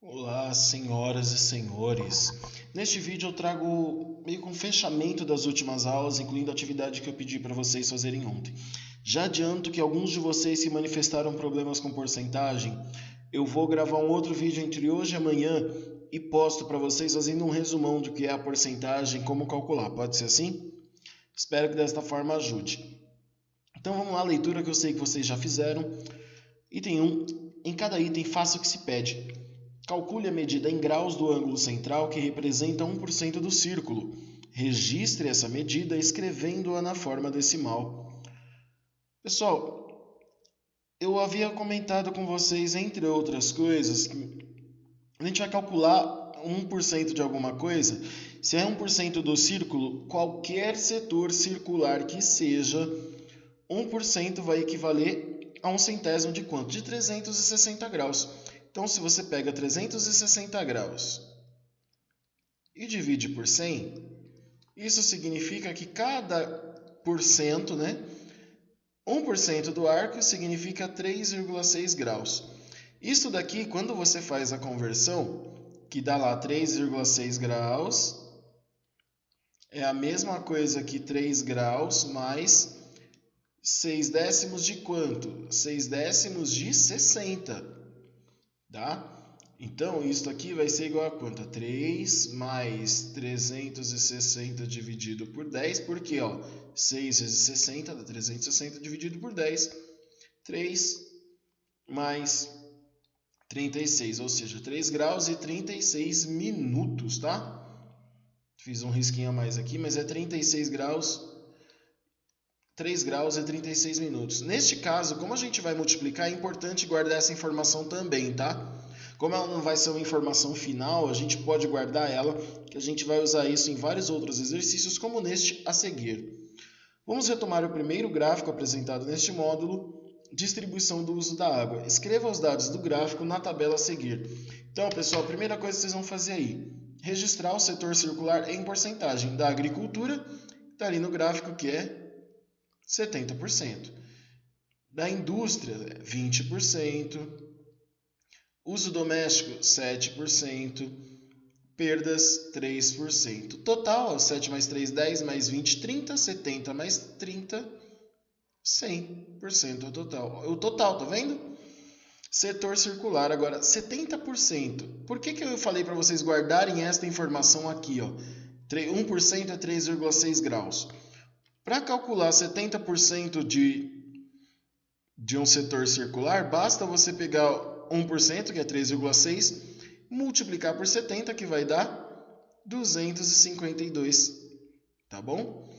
Olá, senhoras e senhores. Neste vídeo eu trago meio que um fechamento das últimas aulas, incluindo a atividade que eu pedi para vocês fazerem ontem. Já adianto que alguns de vocês se manifestaram problemas com porcentagem. Eu vou gravar um outro vídeo entre hoje e amanhã e posto para vocês fazendo um resumão do que é a porcentagem, como calcular. Pode ser assim? Espero que desta forma ajude. Então vamos lá, a leitura que eu sei que vocês já fizeram. Item 1. Em cada item, faça o que se pede. Calcule a medida em graus do ângulo central que representa 1% do círculo. Registre essa medida escrevendo-a na forma decimal. Pessoal, eu havia comentado com vocês, entre outras coisas, que a gente vai calcular 1% de alguma coisa. Se é 1% do círculo, qualquer setor circular que seja, 1% vai equivaler a 1/100 de quanto? De 360 graus. Então, se você pega 360 graus e divide por 100, isso significa que cada porcento, 1% do arco significa 3,6 graus. Isso daqui, quando você faz a conversão, que dá lá 3,6 graus, é a mesma coisa que 3 graus mais 6 décimos de quanto? 6 décimos de 60. Tá? Então, isso aqui vai ser igual a quanto? 3 mais 360 dividido por 10, porque 6 vezes 60 dá 360 dividido por 10. 3 mais 36, ou seja, 3 graus e 36 minutos, tá? Fiz um risquinho a mais aqui, mas é 36 graus, 3 graus e 36 minutos. Neste caso, como a gente vai multiplicar, é importante guardar essa informação também, tá? Como ela não vai ser uma informação final, a gente pode guardar ela, que a gente vai usar isso em vários outros exercícios, como neste a seguir. Vamos retomar o primeiro gráfico apresentado neste módulo, distribuição do uso da água. Escreva os dados do gráfico na tabela a seguir. Então, pessoal, a primeira coisa que vocês vão fazer aí, registrar o setor circular em porcentagem da agricultura, que está ali no gráfico, que é 70%. Da indústria, 20%. Uso doméstico, 7%. Perdas, 3%. Total, 7 mais 3, 10 mais 20, 30. 70 mais 30, 100% o total. O total, tá vendo? Setor circular, agora, 70%. Por que eu falei para vocês guardarem esta informação aqui? 1% é 3,6 graus. Para calcular 70% de um setor circular, basta você pegar 1%, que é 3,6, multiplicar por 70, que vai dar 252, tá bom?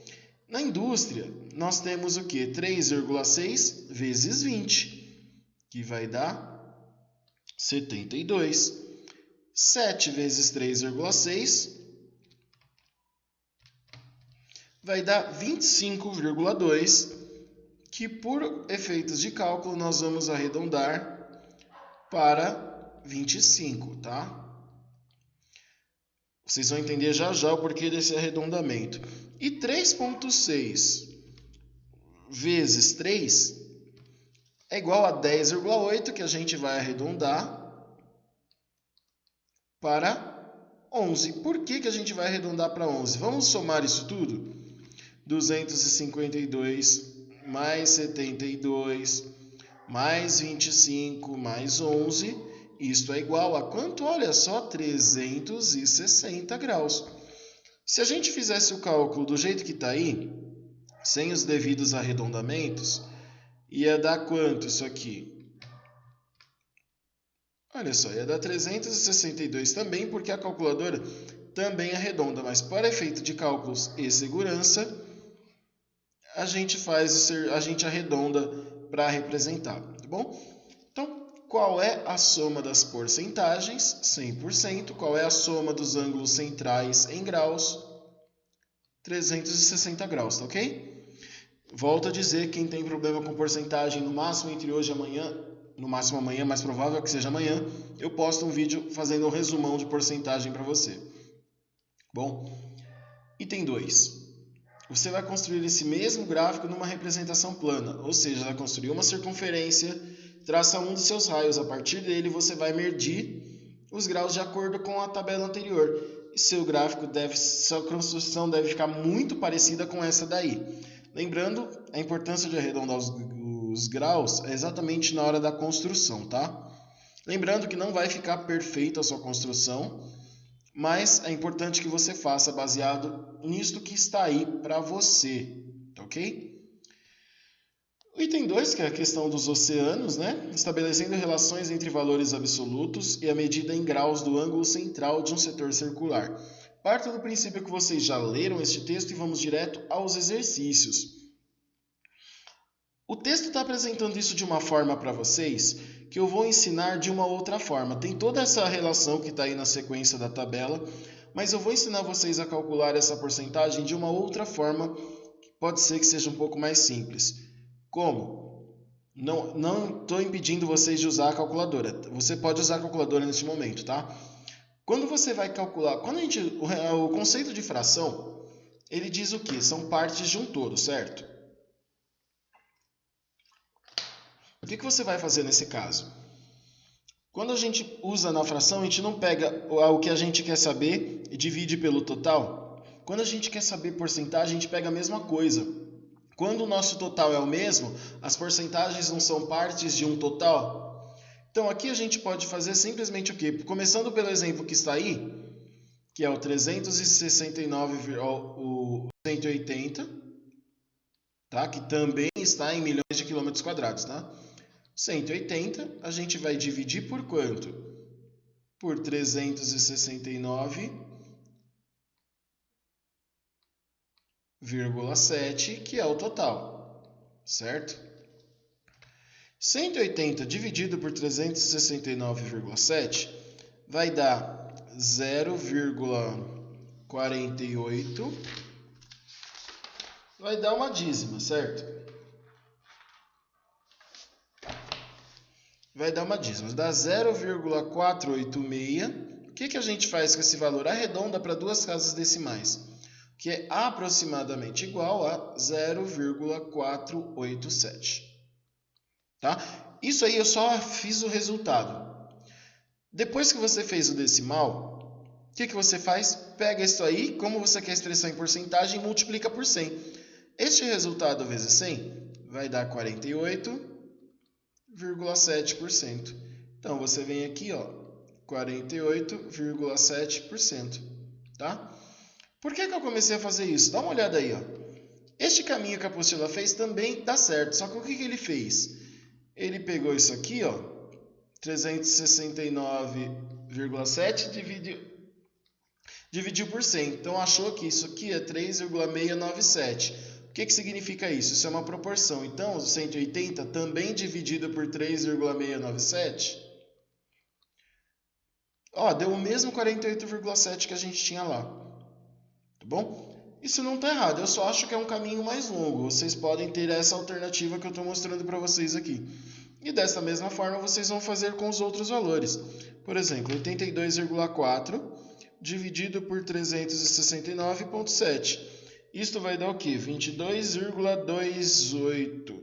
Na indústria, nós temos o quê? 3,6 vezes 20, que vai dar 72. 7 vezes 3,6 vai dar 25,2, que por efeitos de cálculo nós vamos arredondar para 25, tá? Vocês vão entender já já o porquê desse arredondamento. E 3,6 vezes 3 é igual a 10,8, que a gente vai arredondar para 11. Por que a gente vai arredondar para 11? Vamos somar isso tudo? 252 mais 72 mais 25 mais 11, isto é igual a quanto? Olha só, 360 graus. Se a gente fizesse o cálculo do jeito que está aí, sem os devidos arredondamentos, ia dar quanto isso aqui? Olha só, ia dar 362 também, porque a calculadora também arredonda, mas para efeito de cálculos e segurança, a gente arredonda para representar, tá bom? Então, qual é a soma das porcentagens? 100%. Qual é a soma dos ângulos centrais em graus? 360 graus, tá ok? Volto a dizer, quem tem problema com porcentagem, no máximo entre hoje e amanhã, no máximo amanhã, mais provável que seja amanhã, eu posto um vídeo fazendo um resumão de porcentagem para você. Bom, item 2. Você vai construir esse mesmo gráfico numa representação plana, ou seja, vai construir uma circunferência, traça um dos seus raios. A partir dele, você vai medir os graus de acordo com a tabela anterior. E sua construção deve ficar muito parecida com essa daí. Lembrando, a importância de arredondar os graus é exatamente na hora da construção, tá? Lembrando que não vai ficar perfeita a sua construção, mas é importante que você faça baseado nisto que está aí para você, ok? O item 2, que é a questão dos oceanos, né? Estabelecendo relações entre valores absolutos e a medida em graus do ângulo central de um setor circular. Parto do princípio que vocês já leram este texto e vamos direto aos exercícios. O texto está apresentando isso de uma forma para vocês que eu vou ensinar de uma outra forma. Tem toda essa relação que está aí na sequência da tabela, mas eu vou ensinar vocês a calcular essa porcentagem de uma outra forma, que pode ser que seja um pouco mais simples. Como? Não estou impedindo vocês de usar a calculadora. Você pode usar a calculadora neste momento, tá? Quando você vai calcular... o conceito de fração, ele diz o quê? São partes de um todo, certo? O que você vai fazer nesse caso? Quando a gente usa na fração, a gente não pega o que a gente quer saber e divide pelo total. Quando a gente quer saber porcentagem, a gente pega a mesma coisa. Quando o nosso total é o mesmo, as porcentagens não são partes de um total. Então aqui a gente pode fazer simplesmente o quê? Começando pelo exemplo que está aí, que é o 369, o 180, tá? Que também está em milhões de quilômetros quadrados, tá? 180, a gente vai dividir por quanto? Por 369,7, que é o total, certo? 180 dividido por 369,7 vai dar 0,48, vai dar uma dízima, certo? Vai dar uma dízima, dá 0,486. O que a gente faz com esse valor? Arredonda para duas casas decimais, que é aproximadamente igual a 0,487. Tá? Isso aí eu só fiz o resultado. Depois que você fez o decimal, o que você faz? Pega isso aí, como você quer expressar em porcentagem, multiplica por 100. Este resultado vezes 100 vai dar 48,7%. Então, você vem aqui, ó, 48,7%, tá? Por que eu comecei a fazer isso? Dá uma olhada aí, ó. Este caminho que a apostila fez também dá certo, só que o que ele fez? Ele pegou isso aqui, ó, 369,7 dividiu por 100. Então, achou que isso aqui é 3,697. O que significa isso? Isso é uma proporção. Então, 180 também dividido por 3,697, ó, deu o mesmo 48,7 que a gente tinha lá. Tá bom? Isso não está errado, eu só acho que é um caminho mais longo. Vocês podem ter essa alternativa que eu estou mostrando para vocês aqui. E dessa mesma forma, vocês vão fazer com os outros valores. Por exemplo, 82,4 dividido por 369,7. Isto vai dar o quê? 22,28.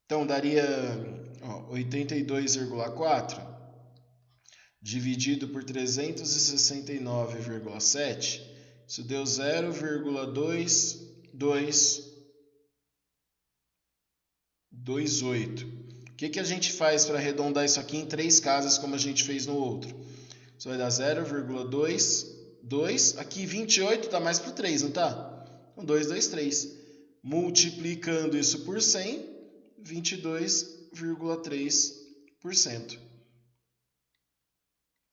Então, daria 82,4 dividido por 369,7. Isso deu 0,2228. O que a gente faz para arredondar isso aqui em 3 casas, como a gente fez no outro? Isso vai dar 0,22. Aqui 28 dá mais para o 3, não tá? Então 223. Multiplicando isso por 100, 22,3%.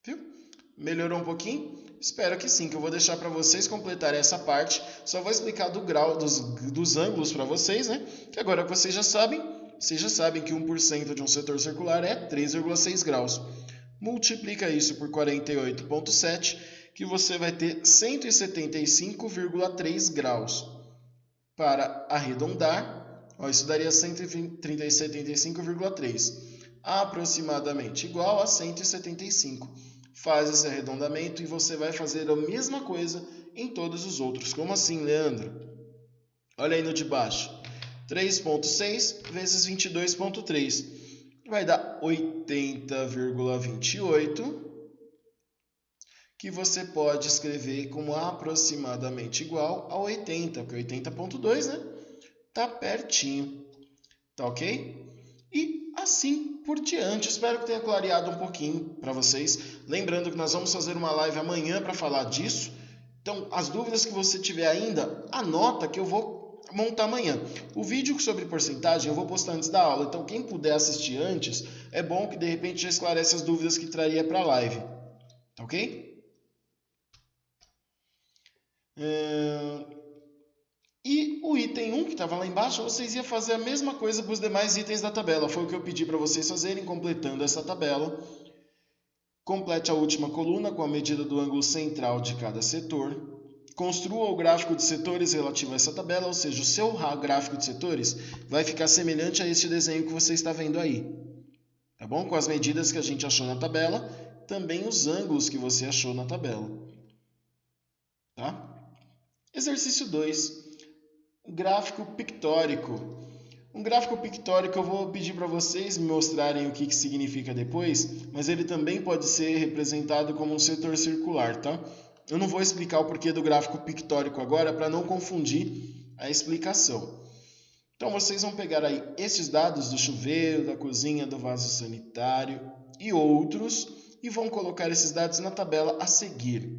Viu? Melhorou um pouquinho? Espero que sim, que eu vou deixar para vocês completarem essa parte. Só vou explicar do grau dos ângulos para vocês, né? Que agora vocês já sabem que 1% de um setor circular é 3,6 graus. Multiplica isso por 48,7, que você vai ter 175,3 graus. Para arredondar, isso daria 175,3, aproximadamente igual a 175. Faz esse arredondamento e você vai fazer a mesma coisa em todos os outros. Como assim, Leandro? Olha aí no de baixo. 3,6 vezes 22,3 vai dar 80,28, que você pode escrever como aproximadamente igual a 80, porque 80,2, né? Tá pertinho, tá ok? E assim por diante. Espero que tenha clareado um pouquinho para vocês. Lembrando que nós vamos fazer uma live amanhã para falar disso. Então, as dúvidas que você tiver ainda, anota que eu vou montar amanhã. O vídeo sobre porcentagem eu vou postar antes da aula. Então, quem puder assistir antes, é bom que de repente já esclarece as dúvidas que traria para a live. Tá ok? E o item 1, que estava lá embaixo, vocês iam fazer a mesma coisa para os demais itens da tabela. Foi o que eu pedi para vocês fazerem, completando essa tabela. Complete a última coluna com a medida do ângulo central de cada setor. Construa o gráfico de setores relativo a essa tabela, ou seja, o seu gráfico de setores vai ficar semelhante a este desenho que você está vendo aí. Tá bom? Com as medidas que a gente achou na tabela, também os ângulos que você achou na tabela. Tá? Exercício 2. Gráfico pictórico. Um gráfico pictórico eu vou pedir para vocês me mostrarem o que significa depois, mas ele também pode ser representado como um setor circular, tá? Eu não vou explicar o porquê do gráfico pictórico agora para não confundir a explicação. Então vocês vão pegar aí esses dados do chuveiro, da cozinha, do vaso sanitário e outros e vão colocar esses dados na tabela a seguir.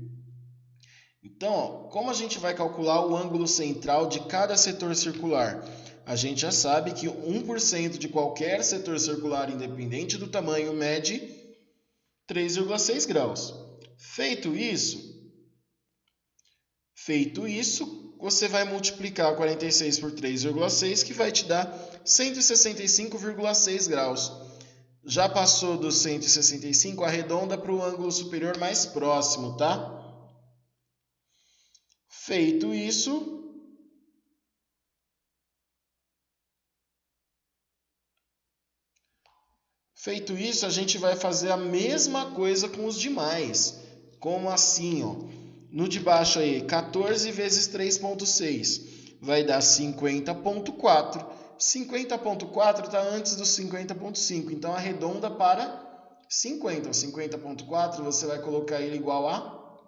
Então, ó, como a gente vai calcular o ângulo central de cada setor circular? A gente já sabe que 1% de qualquer setor circular, independente do tamanho, mede 3,6 graus. Feito isso, você vai multiplicar 46 por 3,6, que vai te dar 165,6 graus. Já passou dos 165, arredonda para o ângulo superior mais próximo, tá? Feito isso, a gente vai fazer a mesma coisa com os demais. Como assim, ó? No de baixo aí, 14 vezes 3,6 vai dar 50,4. 50,4 está antes do 50,5, então arredonda para 50. 50,4 você vai colocar ele igual a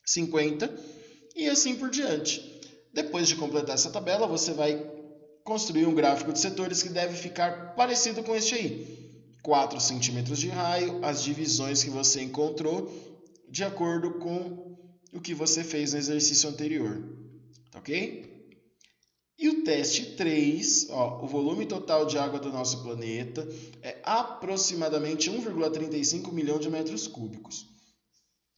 50 e assim por diante. Depois de completar essa tabela, você vai construir um gráfico de setores que deve ficar parecido com este aí. 4 centímetros de raio, as divisões que você encontrou, de acordo com o que você fez no exercício anterior. Tá ok? E o teste 3, ó, o volume total de água do nosso planeta é aproximadamente 1,35 milhão de metros cúbicos.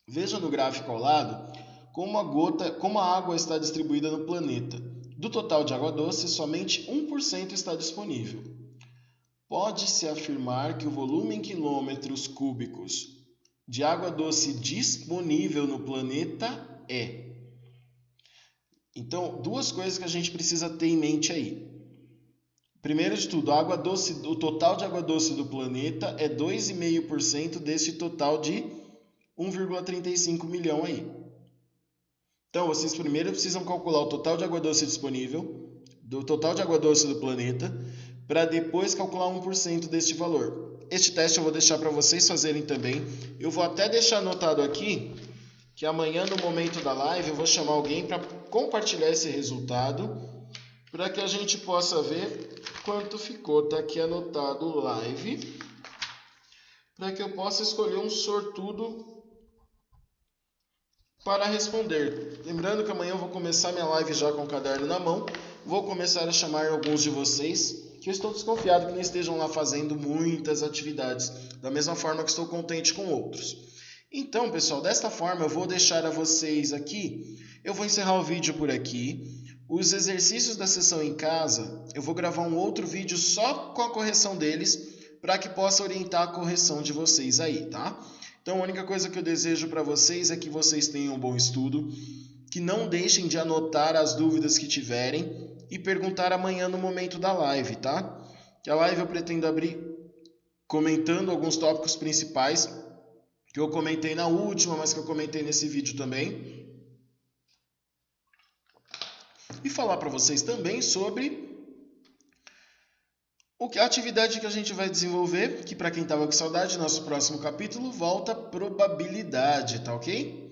Veja no gráfico ao lado como a água está distribuída no planeta. Do total de água doce, somente 1% está disponível. Pode-se afirmar que o volume em quilômetros cúbicos de água doce disponível no planeta é. Então, duas coisas que a gente precisa ter em mente aí. Primeiro de tudo, a água doce, o total de água doce do planeta é 2,5% desse total de 1,35 milhão aí. Então, vocês primeiro precisam calcular o total de água doce disponível, do total de água doce do planeta, para depois calcular 1% deste valor. Este teste eu vou deixar para vocês fazerem também. Eu vou até deixar anotado aqui que amanhã, no momento da live, eu vou chamar alguém para compartilhar esse resultado, para que a gente possa ver quanto ficou. Está aqui anotado live, para que eu possa escolher um sortudo para responder. Lembrando que amanhã eu vou começar minha live já com o caderno na mão. Vou começar a chamar alguns de vocês, que eu estou desconfiado que não estejam lá fazendo muitas atividades, da mesma forma que estou contente com outros. Então, pessoal, desta forma eu vou deixar a vocês aqui, eu vou encerrar o vídeo por aqui. Os exercícios da sessão em casa, eu vou gravar um outro vídeo só com a correção deles, para que possa orientar a correção de vocês aí, tá? Então, a única coisa que eu desejo para vocês é que vocês tenham um bom estudo, que não deixem de anotar as dúvidas que tiverem e perguntar amanhã no momento da live, tá? Que a live eu pretendo abrir comentando alguns tópicos principais que eu comentei na última, mas que eu comentei nesse vídeo também. E falar para vocês também sobre A atividade que a gente vai desenvolver, que para quem estava com saudade, nosso próximo capítulo volta probabilidade, tá ok?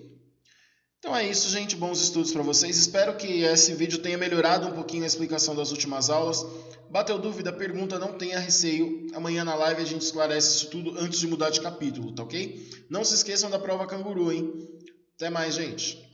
Então é isso, gente. Bons estudos para vocês. Espero que esse vídeo tenha melhorado um pouquinho a explicação das últimas aulas. Bateu dúvida, pergunta, não tenha receio. Amanhã na live a gente esclarece isso tudo antes de mudar de capítulo, tá ok? Não se esqueçam da prova canguru, hein? Até mais, gente.